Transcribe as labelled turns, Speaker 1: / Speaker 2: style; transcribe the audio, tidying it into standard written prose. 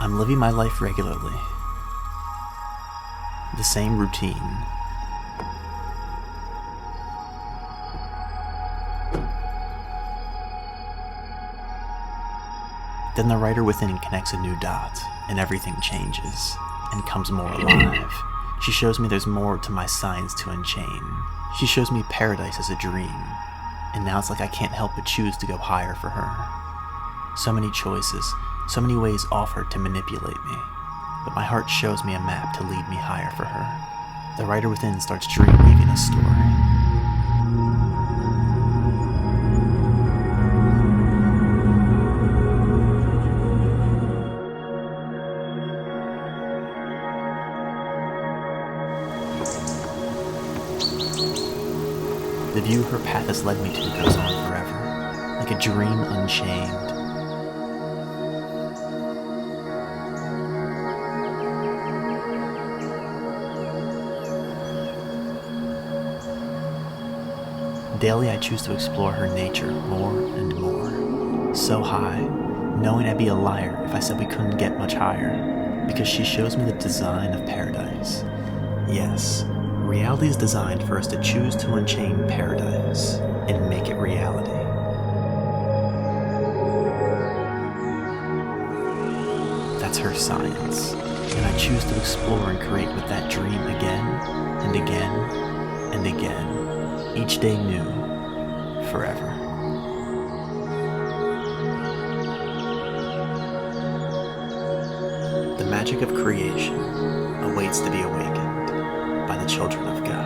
Speaker 1: I'm living my life regularly. The same routine. Then the writer within connects a new dot, and everything changes, and comes more alive. She shows me there's more to my science to unchain. She shows me paradise as a dream, and now it's like I can't help but choose to go higher for her. So many choices, so many ways offered to manipulate me, but my heart shows me a map to lead me higher for her. The writer within starts dream weaving a story. The view her path has led me to goes on forever, like a dream unchained. Daily I choose to explore her nature more and more. So high, knowing I'd be a liar if I said we couldn't get much higher, because she shows me the design of paradise. Yes, reality is designed for us to choose to unchain paradise and make it reality. That's her science, and I choose to explore and create with that dream again and again and again, each day new, forever. The magic of creation awaits to be awakened by the children of God.